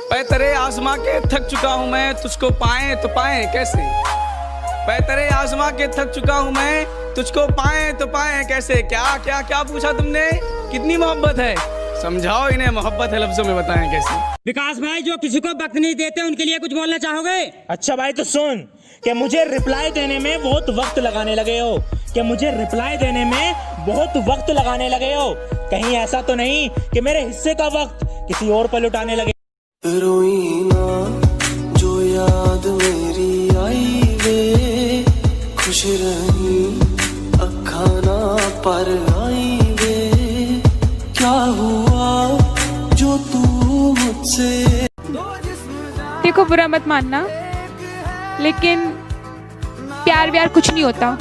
पैतरे आजमा के थक चुका हूँ मैं, तुझको पाए तो पाए कैसे। पैतरे आजमा के थक चुका हूँ मैं, तुझको पाए तो पाए कैसे। क्या क्या क्या पूछा तुमने, कितनी मोहब्बत है, समझाओ इन्हें मोहब्बत है लफ्जों में बताएं कैसे। विकास भाई, जो किसी को वक्त नहीं देते उनके लिए कुछ बोलना चाहोगे? अच्छा भाई तो सुन कि मुझे रिप्लाई देने में बहुत वक्त लगाने लगे हो, कहीं ऐसा तो नहीं कि मेरे हिस्से का वक्त किसी और पर लुटाने लगे। रोई ना जो याद मेरी आई वे, खुश रही अखा ना पर आई वे, क्या हुआ जो तू मुझसे। देखो, बुरा मत मानना, लेकिन प्यार व्यार कुछ नहीं होता,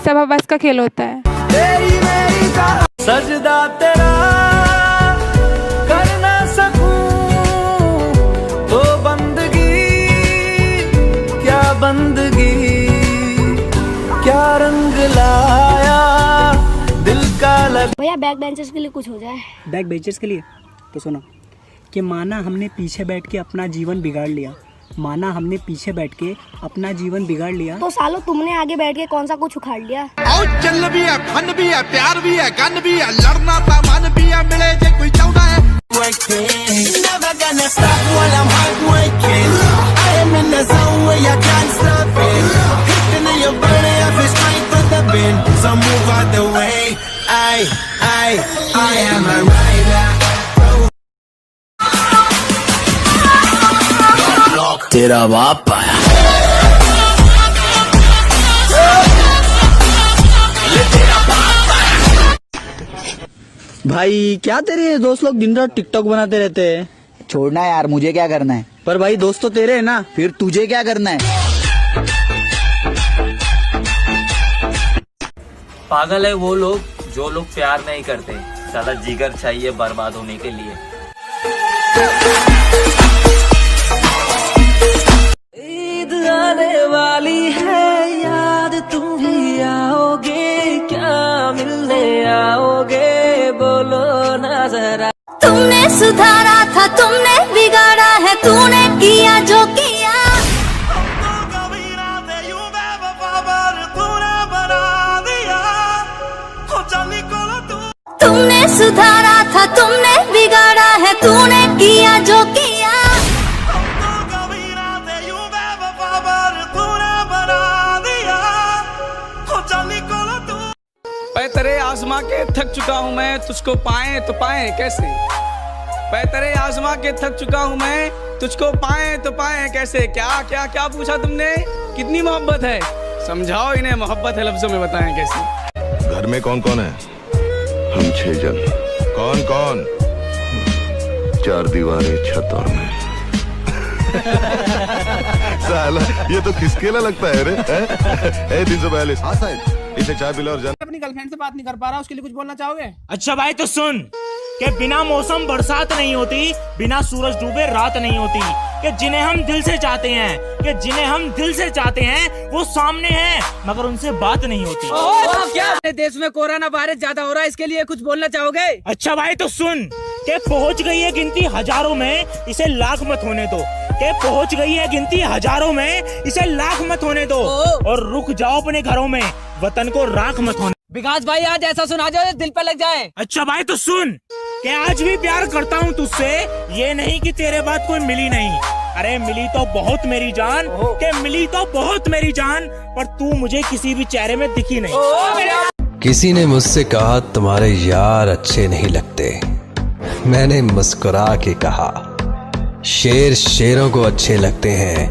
सब हवस का खेल होता है। सजदा तेरा कर ना सकूं तो बंदगी, क्या बंदगी, क्या रंग लाया दिल का लग। भैया बैक बेंचर्स के लिए कुछ हो जाए। बैक बेंचर्स के लिए तो सुनो कि माना हमने पीछे बैठ के अपना जीवन बिगाड़ लिया, तो सालों तुमने आगे बैठ के कौन सा कुछ उखाड़ लिया। और चल भी है, फन भी है, प्यार भी है, गन भी है, लड़ना था मन भी है, मिले जे कोई चाहता है। Never gonna stop while I'm heartbreaking. I am in the zone where you can't stop it. Hitting in your body, I feel straight to the bin. So move out the way. I am a rider. तेरा बाप आया। भाई क्या तेरे दोस्त लोग दिन रात टिकटॉक बनाते रहते हैं? छोड़ना यार, मुझे क्या करना है। पर भाई दोस्त तो तेरे है ना, फिर तुझे क्या करना है। पागल है वो लोग जो लोग प्यार नहीं करते, साला जिगर चाहिए बर्बाद होने के लिए। ईद आने वाली है, याद तुम भी आओगे, क्या मिलने आओगे, बोलो ना जरा। तुमने सुधारा था, तुमने बिगाड़ा है, तूने किया जो किया। तुमने सुधारा था, तुमने बिगाड़ा है, तूने किया जो किया। पैतरे आजमा के थक चुका हूँ मैं, तुझको पाए तो पाए कैसे। पैतरे आजमा के थक चुका हूँ मैं, तुझको पाए तो पाए कैसे। क्या क्या क्या पूछा तुमने, कितनी मोहब्बत है, समझाओ इन्हें मोहब्बत है लफ्जों में बताएं कैसे। घर में कौन कौन है? हम 6 जन। कौन कौन? 4 दीवारें, छत और मैं। साला ये तो खिसकेला लगता है रे। 342। हाँ साहब, इसे चाय पिला और जान। अपनी गर्लफ्रेंड से बात नहीं कर पा रहा, उसके लिए कुछ बोलना चाहोगे? अच्छा भाई तो सुन कि बिना मौसम बरसात नहीं होती, बिना सूरज डूबे रात नहीं होती, कि जिन्हें हम दिल से चाहते हैं वो सामने हैं, मगर उनसे बात नहीं होती। क्या देश में कोरोना वायरस ज्यादा हो रहा है, इसके लिए कुछ बोलना चाहोगे? अच्छा भाई तो सुन कि पहुंच गई है गिनती हजारों में, इसे लाख मत होने दो, और रुक जाओ अपने घरों में, वतन को राख मत होने। विकास भाई, आज ऐसा सुना जाए दिल पे लग जाए। अच्छा भाई तो सुन कि आज भी प्यार करता हूँ तुझसे, ये नहीं कि तेरे बाद कोई मिली नहीं। अरे मिली तो बहुत मेरी जान, पर तू मुझे किसी भी चेहरे में दिखी नहीं। किसी ने मुझसे कहा तुम्हारे यार अच्छे नहीं लगते, मैंने मुस्कुरा के कहा शेर शेरों को अच्छे लगते हैं,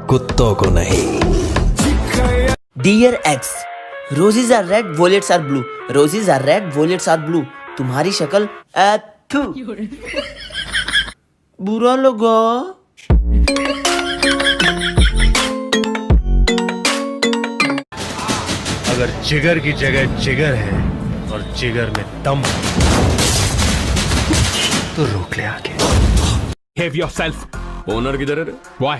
कुत्तों को नहीं। Dear ex, roses are red, violets are blue, roses are red, violets are blue, तुम्हारी शक्ल बुरा लगा। अगर जिगर की जगह जिगर है और जिगर में दम तो रोक ले आगे। Behave yourself. ओनर किधर है? Why?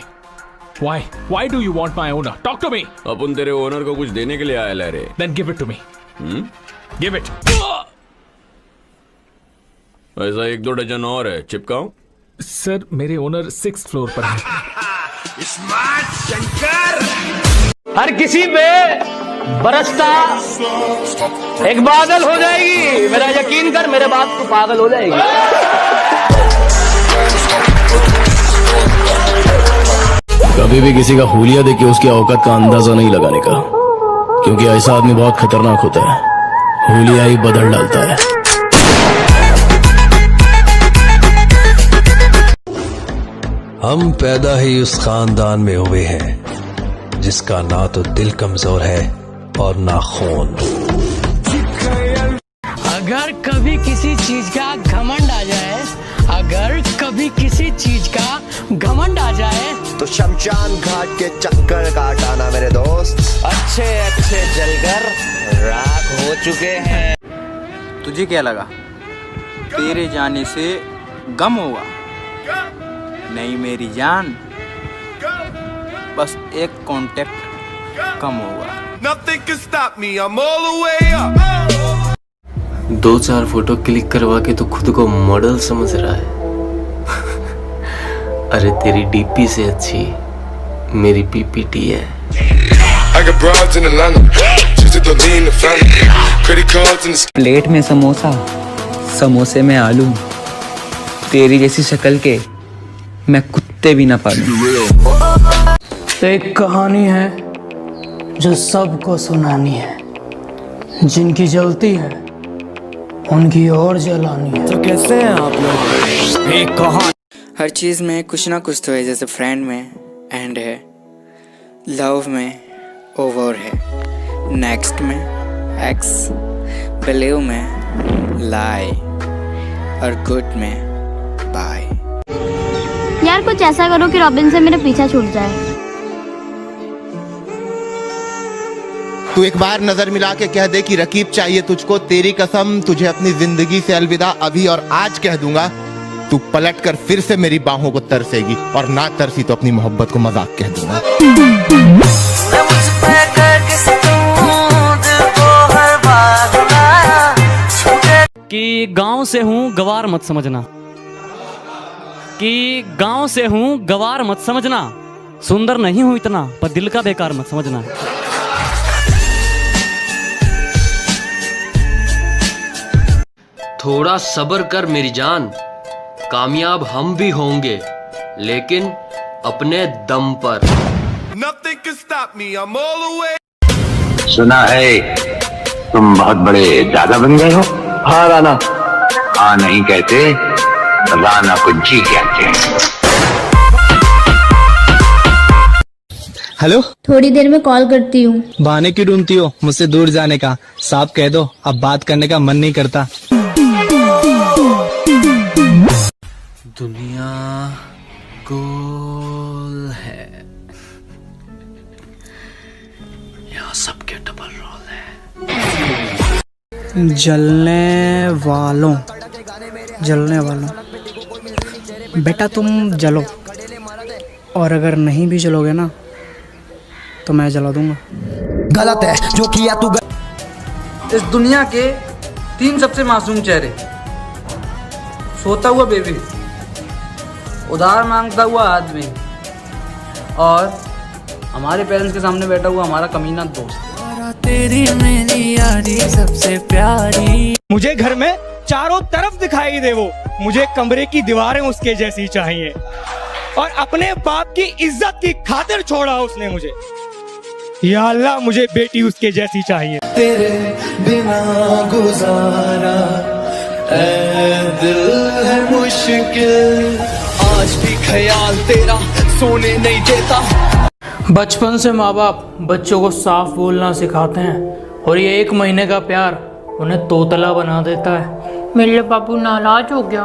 Why do you want my owner? Talk to me. अपन तेरे ओनर को कुछ देने के लिए आया ला रे। Then give it to me. Give it. ऐसा 1-2 डजन और है, चिपकाऊं? सर मेरे ओनर 6th फ्लोर पर है। हर किसी पे बरसता एक बादल हो जाएगी, मेरा यकीन कर, मेरे बात तू पागल हो जाएगी। कभी भी किसी का हुलिया देख के उसकी औकात का अंदाजा नहीं लगाने का, क्योंकि ऐसा आदमी बहुत खतरनाक होता है, हुलिया ही बदल डालता है। हम पैदा ही उस खानदान में हुए हैं जिसका ना तो दिल कमजोर है और ना खून। अगर कभी किसी चीज का घमंड आ जाए, अगर कभी किसी चीज का घमंड आ जाए तो शमशान घाट के चक्कर काट आना मेरे दोस्त। अच्छे अच्छे जलकर राख हो चुके हैं। तुझे क्या लगा तेरे जाने से गम होगा? नहीं मेरी जान, बस एक कांटेक्ट कम होगा। Nothing can stop me, I'm all the way up. 2-4 photo click करवा के तो खुद को मॉडल समझ रहा है। अरे तेरी डीपी से अच्छी मेरी पीपीटी है। प्लेट में समोसा, समोसे में आलू, तेरी जैसी शक्ल के मैं कुत्ते भी ना पालूं। एक कहानी है जो सबको सुनानी है, जिनकी जलती है उनकी और जलानी है। तो कैसे हैं आप लोग? एक कहानी। हर चीज में कुछ ना कुछ तो है, जैसे फ्रेंड में एंड है, लव में ओवर है, नेक्स्ट में एक्स, बिलीव में लाई और गुड में बाय। यार कुछ ऐसा करो कि रॉबिन से मेरा पीछा छूट जाए। तू एक बार नजर मिला के कह दे कि रकीब चाहिए तुझको, तेरी कसम तुझे अपनी जिंदगी से अलविदा अभी और आज कह दूंगा। तू पलट कर फिर से मेरी बाहों को तरसेगी, और ना तरसी तो अपनी मोहब्बत को मजाक कह दूंगा। कि गांव से हूँ गवार मत समझना, कि गांव से हूँ गवार मत समझना, सुंदर नहीं हूँ इतना पर दिल का बेकार मत समझना। थोड़ा सब्र कर मेरी जान, कामयाब हम भी होंगे लेकिन अपने दम पर। Nothing can stop me, I'm all the way. सुना है तुम बहुत बड़े दादा बन गए हो? हाँ राना। हाँ नहीं कहते, राना को जी कहते हैं। हेलो, थोड़ी देर में कॉल करती हूँ। बहाने क्यों ढूंढती हो मुझसे दूर जाने का? साफ कह दो, अब बात करने का मन नहीं करता। दुनिया गोल है, यहाँ सबके डबल रोल है। जलने वालों, बेटा तुम जलो, और अगर नहीं भी जलोगे ना तो मैं जला दूंगा। गलत है जो किया तू। इस दुनिया के 3 सबसे मासूम चेहरे, सोता हुआ बेबी, उधार मांगता हुआ आदमी, और हमारे पेरेंट्स के सामने बैठा हुआ हमारा कमीना दोस्त। तेरी मेरी यारी सबसे प्यारी। मुझे घर में चारों तरफ दिखाई दे वो, मुझे कमरे की दीवारें उसके जैसी चाहिए, और अपने बाप की इज्जत की खातिर छोड़ा उसने मुझे। या अल्लाह मुझे बेटी उसके जैसी चाहिए। तेरे बिना गुजारा ऐ दिल है मुश्किल, आज भी ख्याल तेरा सोने नहीं देता। बचपन से माँ बाप बच्चों को साफ बोलना सिखाते हैं, और ये 1 महीने का प्यार उन्हें तोतला बना देता है। मेरे बाबू नाराज हो गया।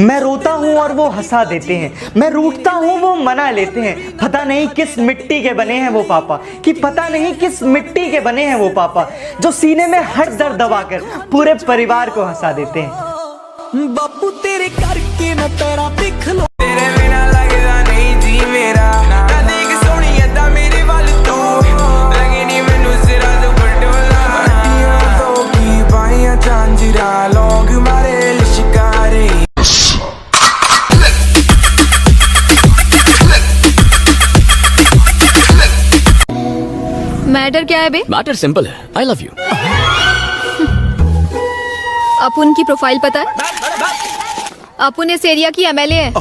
मैं रोता हूँ और वो हंसा देते हैं, मैं रूठता हूँ वो मना लेते हैं। पता नहीं किस मिट्टी के बने हैं वो पापा, कि पता नहीं किस मिट्टी के बने हैं वो पापा, जो सीने में हर दर्द दबाकर पूरे परिवार को हंसा देते हैं। बापू तेरे करके न तेरा दिख लो, तेरे बिना लगदा नहीं जी मेरा। ना देख सोनी अदा मेरे वाल तू, लगे नहीं मैनू सिरा तो पटोला। तो की बाइयां झांझरा लोग मारे लिशकार मैटर क्या है बे? मैटर सिंपल है, आई लव यू। अपुन की प्रोफाइल पता है? अपुन इस एरिया की एमएलए है।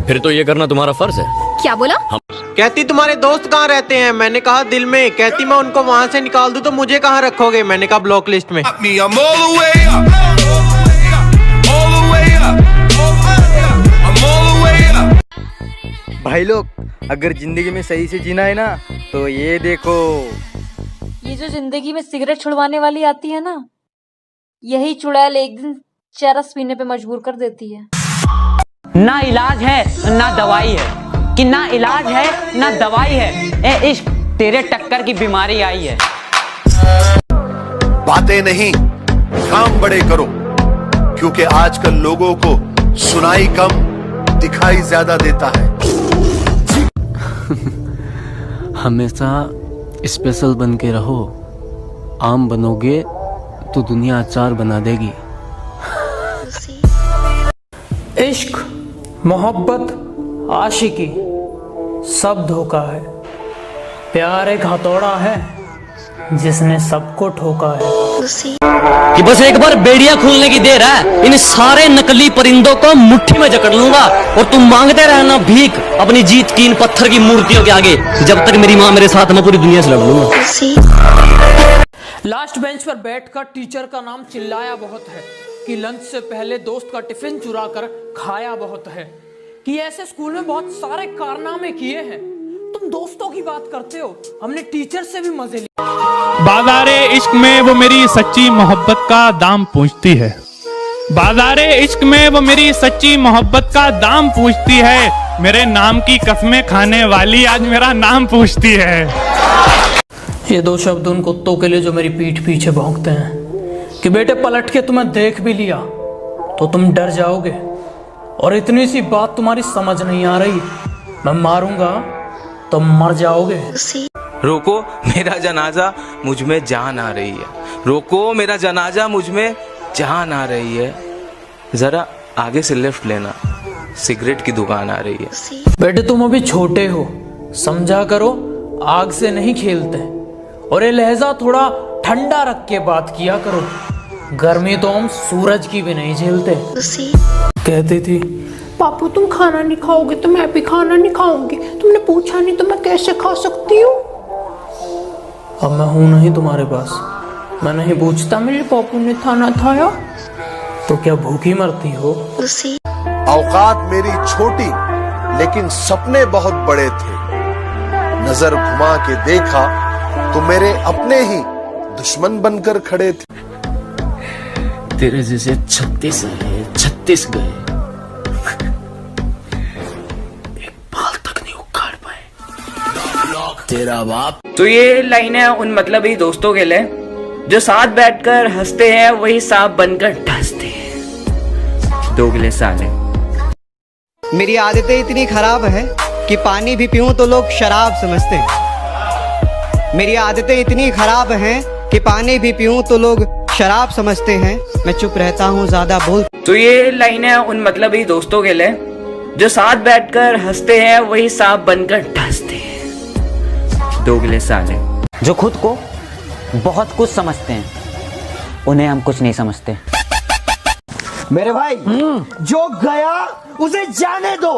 फिर तो ये करना तुम्हारा फर्ज है। क्या बोला? कहती तुम्हारे दोस्त कहाँ रहते हैं? मैंने कहा दिल में। कहती मैं उनको वहाँ से निकाल दूँ तो मुझे कहाँ रखोगे? मैंने कहा ब्लॉक लिस्ट में। भाई लोग, अगर जिंदगी में सही से जीना है ना तो ये देखो। ये जो जिंदगी में सिगरेट छुड़वाने वाली आती है ना, यही चुड़ैल एक दिन चरस पीने पे मजबूर कर देती है। ना इलाज है ना दवाई है, कि ना इलाज है ना दवाई है। ए इश्क, तेरे टक्कर की बीमारी आई है। बातें नहीं, काम बड़े करो, क्योंकि आजकल लोगों को सुनाई कम दिखाई ज्यादा देता है। हमेशा स्पेशल बन के रहो, आम बनोगे तो दुनिया अचार बना देगी। इश्क, मोहब्बत, आशिकी सब धोखा है। प्यार एक हथौड़ा है जिसने सबको ठोका है। कि बस एक बार बेड़िया खुलने की देर है, इन सारे नकली परिंदों को मुट्ठी में जकड़ लूंगा और तुम मांगते रहना भीख अपनी जीत की इन पत्थर की मूर्तियों के आगे। जब तक मेरी माँ मेरे साथ, मैं पूरी दुनिया से लड़ लूंगा। लास्ट बेंच पर बैठकर टीचर का नाम चिल्लाया बहुत है, कि लंच से पहले दोस्त का टिफिन चुरा कर खाया बहुत है, कि ऐसे स्कूल में बहुत सारे कारनामे किए हैं। तुम दोस्तों की बात करते हो, हमने टीचर से भी मजे लिए। बाज़ारे इश्क में वो मेरी सच्ची मोहब्बत का दाम पूछती है। बाज़ारे इश्क में वो मेरी सच्ची मोहब्बत का दाम पूछती है। मेरे नाम की कसमें खाने वाली आज मेरा नाम पूछती है। ये दो शब्द उन कुत्तों के लिए जो मेरी पीठ पीछे भौंकते हैं, कि बेटे पलट के तुम्हें देख भी लिया तो तुम डर जाओगे, और इतनी सी बात तुम्हारी समझ नहीं आ रही, मैं मारूंगा तो मर जाओगे। रोको मेरा जनाजा, मुझ में जान आ रही है। रोको मेरा जनाजा, मुझ में जान आ रही है। जरा आगे से लेफ्ट लेना, सिगरेट की दुकान आ रही है। बेटे तुम अभी छोटे हो, समझा करो, आग से नहीं खेलते, और ये लहजा थोड़ा ठंडा रख के बात किया करो। गर्मी तो हम सूरज की भी नहीं झेलते। कहती थी, पापू तुम खाना नहीं खाओगे तो मैं भी खाना नहीं खाऊंगी, तुमने पूछा नहीं तो मैं कैसे खा सकती हूँ। अब मैं हूं नहीं तुम्हारे पास, मैं नहीं पूछता मेरे पापू ने खाना खाया तो क्या भूखी मरती हो। औकात मेरी छोटी लेकिन सपने बहुत बड़े थे। नजर घुमा के देखा तो मेरे अपने ही दुश्मन बनकर खड़े थे। तेरे जैसे 36 है, 36 गए, एक बाल तक नहीं उखाड़ पाए। तेरा बाप। तो ये लाइनें उन मतलबी दोस्तों के लिए जो साथ बैठकर हंसते हैं वही सांप बनकर डसते हैं। दोगले साले। मेरी आदतें इतनी खराब है कि पानी भी पीऊं तो लोग शराब समझते हैं। मेरी आदतें इतनी खराब हैं कि पानी भी पीऊं तो लोग शराब समझते हैं। मैं चुप रहता हूँ, ज्यादा बोल। तो ये लाइनें उन मतलबी दोस्तों के लिए जो साथ बैठकर हंसते हैं वही सांप बनकर डसते हैं। दोगले साले। जो खुद को बहुत कुछ समझते हैं, उन्हें हम कुछ नहीं समझते। मेरे भाई, जो गया उसे जाने दो।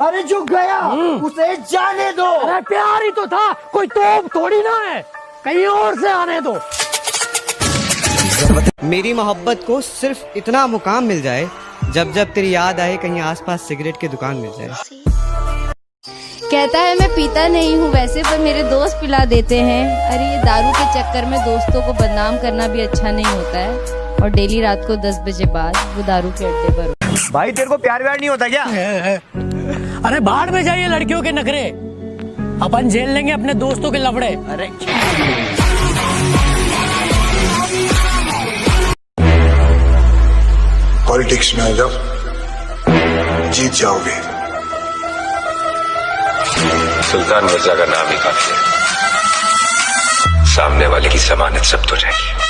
अरे जो गया उसे जाने दो। अरे प्यार ही तो था, कोई तोप थोड़ी ना है, कहीं और से आने दो। मेरी मोहब्बत को सिर्फ इतना मुकाम मिल जाए, जब जब तेरी याद आए कहीं आसपास सिगरेट की दुकान मिल जाए। कहता है मैं पीता नहीं हूँ वैसे, पर मेरे दोस्त पिला देते हैं। अरे ये दारू के चक्कर में दोस्तों को बदनाम करना भी अच्छा नहीं होता है, और डेली रात को 10 बजे बाद वो दारू के अड्डे पर। भाई तेरे को प्यार व्यार नहीं होता क्या? अरे बाहर में जाइए लड़कियों के नखरे, अपन झेल लेंगे अपने दोस्तों के लफड़े। अरे पॉलिटिक्स में जब जीत जाओगे, सुल्तान मिर्जा का नाम ही काफी है, सामने वाले की जमानत सब तो रहेगी।